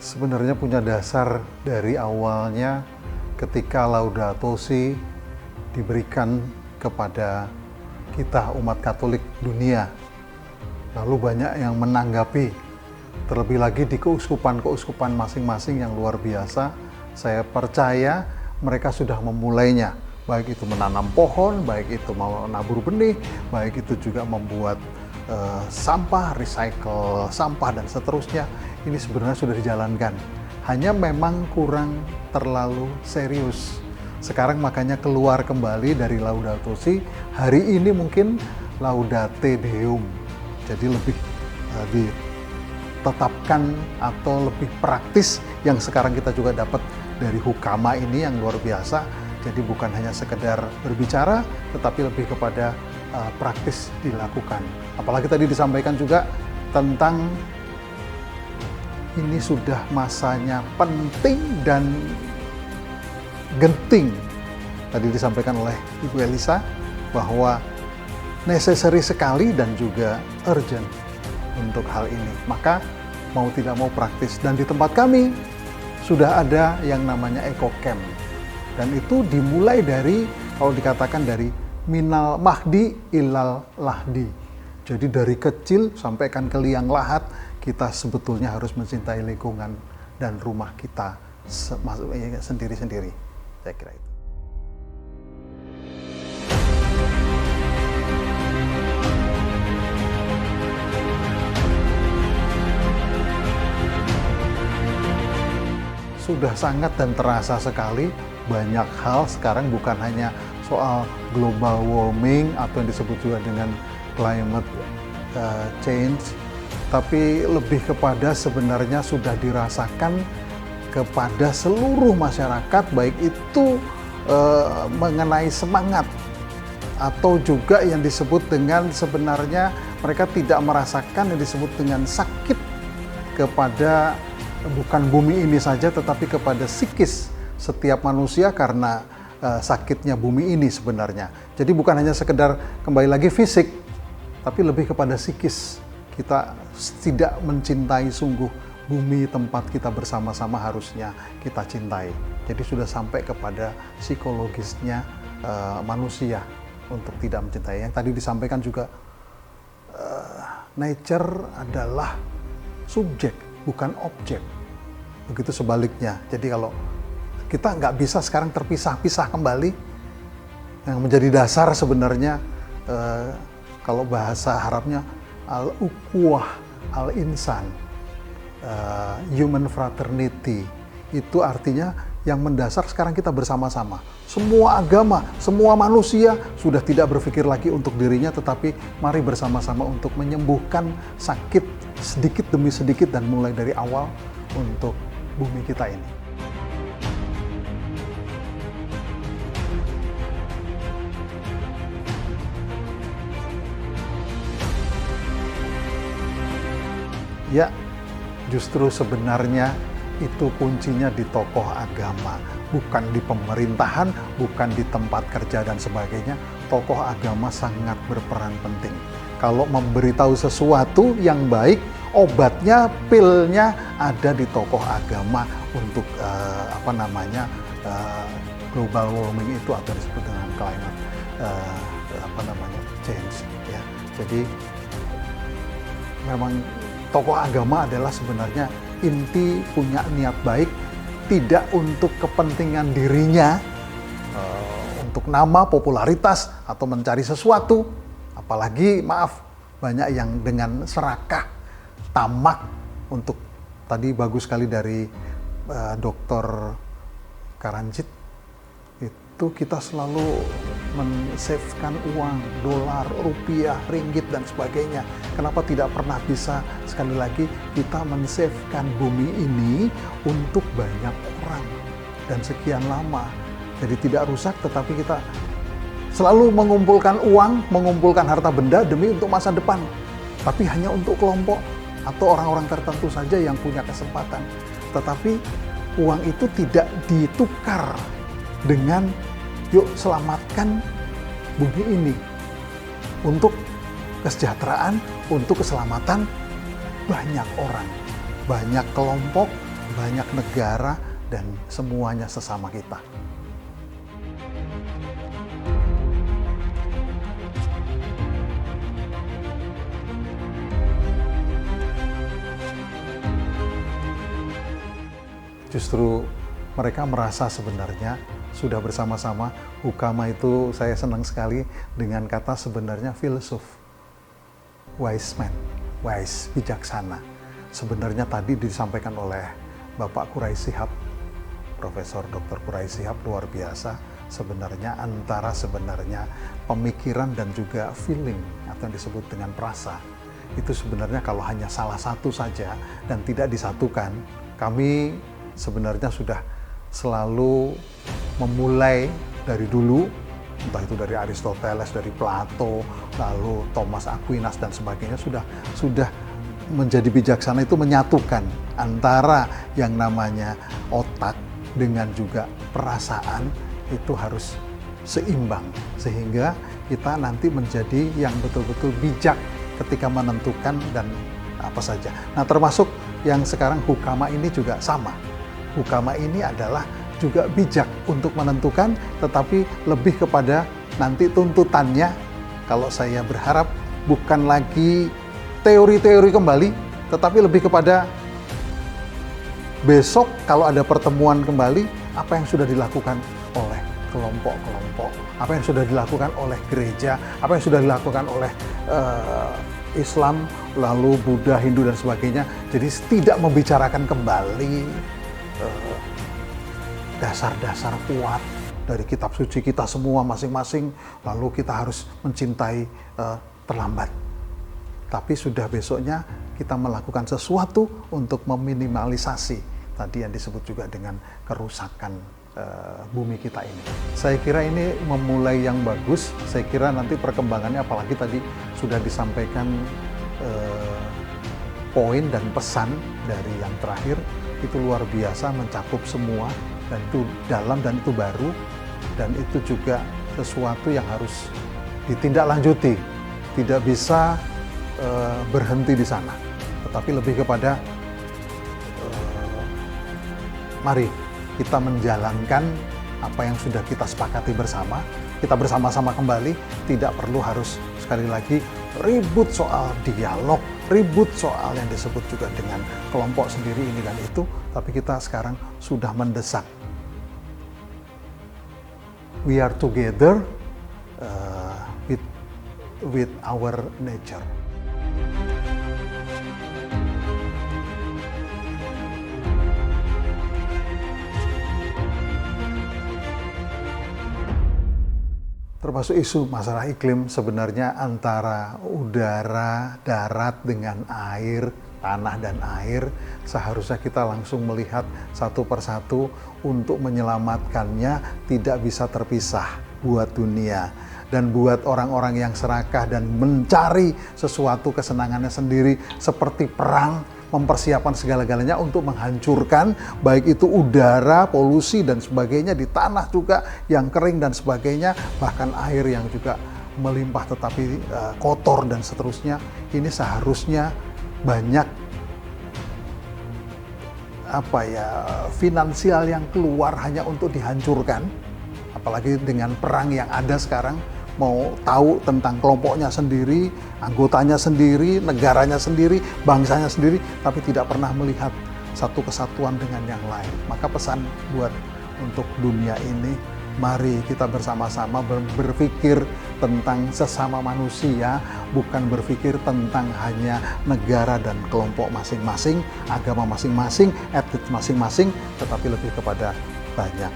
sebenarnya punya dasar dari awalnya ketika Laudato Si diberikan kepada kita umat Katolik dunia. Lalu banyak yang menanggapi, terlebih lagi di keuskupan-keuskupan masing-masing yang luar biasa. Saya percaya mereka sudah memulainya, baik itu menanam pohon, baik itu menabur benih, baik itu juga membuat sampah, recycle sampah dan seterusnya. Ini sebenarnya sudah dijalankan, hanya memang kurang terlalu serius. Sekarang makanya keluar kembali dari Laudato Si, hari ini mungkin Laudate Deum, jadi lebih ditetapkan atau lebih praktis yang sekarang kita juga dapat dari Hukama ini yang luar biasa. Jadi bukan hanya sekedar berbicara, tetapi lebih kepada praktis dilakukan. Apalagi tadi disampaikan juga tentang ini sudah masanya penting dan genting. Tadi disampaikan oleh Ibu Elisa bahwa necessary sekali dan juga urgent untuk hal ini. Maka mau tidak mau praktis. Dan di tempat kami sudah ada yang namanya Eco Camp. Dan itu dimulai dari, kalau dikatakan dari minal mahdi ilal lahdi. Jadi dari kecil sampai kan ke liang lahat, kita sebetulnya harus mencintai lingkungan dan rumah kita sendiri-sendiri. Saya kira itu. Sudah sangat dan terasa sekali banyak hal sekarang, bukan hanya soal global warming atau yang disebut juga dengan climate change, tapi lebih kepada sebenarnya sudah dirasakan kepada seluruh masyarakat, baik itu mengenai semangat atau juga yang disebut dengan sebenarnya mereka tidak merasakan yang disebut dengan sakit kepada bukan bumi ini saja, tetapi kepada psikis setiap manusia karena sakitnya bumi ini sebenarnya. Jadi bukan hanya sekedar kembali lagi fisik, tapi lebih kepada psikis. Kita tidak mencintai sungguh bumi tempat kita bersama-sama harusnya kita cintai. Jadi sudah sampai kepada psikologisnya manusia untuk tidak mencintai. Yang tadi disampaikan juga, nature adalah subjek, bukan objek. Begitu sebaliknya. Jadi kalau kita nggak bisa sekarang terpisah-pisah kembali, yang menjadi dasar sebenarnya kalau bahasa Arabnya al-ukhuwah al-insan, human fraternity, itu artinya yang mendasar sekarang kita bersama-sama. Semua agama, semua manusia sudah tidak berpikir lagi untuk dirinya, tetapi mari bersama-sama untuk menyembuhkan sakit sedikit demi sedikit dan mulai dari awal untuk bumi kita ini. Ya, justru sebenarnya itu kuncinya di tokoh agama, bukan di pemerintahan, bukan di tempat kerja dan sebagainya. Tokoh agama sangat berperan penting. Kalau memberitahu sesuatu yang baik, obatnya, pilnya ada di tokoh agama untuk global warming itu atau disebut dengan climate change. Ya, jadi memang tokoh agama adalah sebenarnya inti punya niat baik, tidak untuk kepentingan dirinya, untuk nama, popularitas, atau mencari sesuatu. Apalagi, banyak yang dengan serakah, tamak untuk, tadi bagus sekali dari Dr. Karanjit, itu kita selalu men-savekan uang, dolar, rupiah, ringgit, dan sebagainya. Kenapa tidak pernah bisa, sekali lagi, kita men-savekan bumi ini untuk banyak orang dan sekian lama. Jadi tidak rusak, tetapi kita selalu mengumpulkan uang, mengumpulkan harta benda demi untuk masa depan. Tapi hanya untuk kelompok atau orang-orang tertentu saja yang punya kesempatan. Tetapi uang itu tidak ditukar dengan yuk selamatkan bumi ini untuk kesejahteraan, untuk keselamatan banyak orang, banyak kelompok, banyak negara, dan semuanya sesama kita. Justru mereka merasa sebenarnya sudah bersama-sama. Hukama itu saya senang sekali dengan kata sebenarnya filsuf, wise man, wise, bijaksana. Sebenarnya tadi disampaikan oleh Bapak Quraisy Shihab, Profesor Dr. Quraisy Shihab, luar biasa. Sebenarnya antara pemikiran dan juga feeling atau yang disebut dengan perasa, itu sebenarnya kalau hanya salah satu saja dan tidak disatukan, kami sebenarnya sudah selalu memulai dari dulu, entah itu dari Aristoteles, dari Plato, lalu Thomas Aquinas dan sebagainya, sudah menjadi bijaksana itu menyatukan antara yang namanya otak dengan juga perasaan, itu harus seimbang sehingga kita nanti menjadi yang betul-betul bijak ketika menentukan dan apa saja. Nah, termasuk yang sekarang hukama ini juga sama. Hukama ini adalah juga bijak untuk menentukan, tetapi lebih kepada nanti tuntutannya. Kalau saya berharap bukan lagi teori-teori kembali, tetapi lebih kepada besok kalau ada pertemuan kembali, apa yang sudah dilakukan oleh kelompok-kelompok, apa yang sudah dilakukan oleh gereja, apa yang sudah dilakukan oleh Islam, lalu Buddha, Hindu dan sebagainya. Jadi tidak membicarakan kembali dasar-dasar kuat dari kitab suci kita semua masing-masing, lalu kita harus mencintai terlambat. Tapi sudah besoknya kita melakukan sesuatu untuk meminimalisasi tadi yang disebut juga dengan kerusakan bumi kita ini. Saya kira ini memulai yang bagus. Saya kira nanti perkembangannya, apalagi tadi sudah disampaikan poin dan pesan dari yang terakhir, itu luar biasa, mencakup semua, dan itu dalam dan itu baru, dan itu juga sesuatu yang harus ditindaklanjuti. Tidak bisa berhenti di sana, tetapi lebih kepada mari kita menjalankan apa yang sudah kita sepakati bersama. Kita bersama-sama kembali, tidak perlu harus sekali lagi ribut soal dialog, ribut soal yang disebut juga dengan kelompok sendiri ini dan itu, tapi kita sekarang sudah mendesak. We are together with our nature. Termasuk isu masalah iklim, sebenarnya antara udara, darat dengan air, tanah dan air, seharusnya kita langsung melihat satu persatu untuk menyelamatkannya, tidak bisa terpisah buat dunia. Dan buat orang-orang yang serakah dan mencari sesuatu kesenangannya sendiri, seperti perang, mempersiapkan segala-galanya untuk menghancurkan, baik itu udara, polusi dan sebagainya, di tanah juga yang kering dan sebagainya, bahkan air yang juga melimpah tetapi kotor dan seterusnya. Ini seharusnya banyak finansial yang keluar hanya untuk dihancurkan, apalagi dengan perang yang ada sekarang. Mau tahu tentang kelompoknya sendiri, anggotanya sendiri, negaranya sendiri, bangsanya sendiri, tapi tidak pernah melihat satu kesatuan dengan yang lain. Maka pesan buat untuk dunia ini, mari kita bersama-sama berpikir tentang sesama manusia, bukan berpikir tentang hanya negara dan kelompok masing-masing, agama masing-masing, etnis masing-masing, tetapi lebih kepada banyak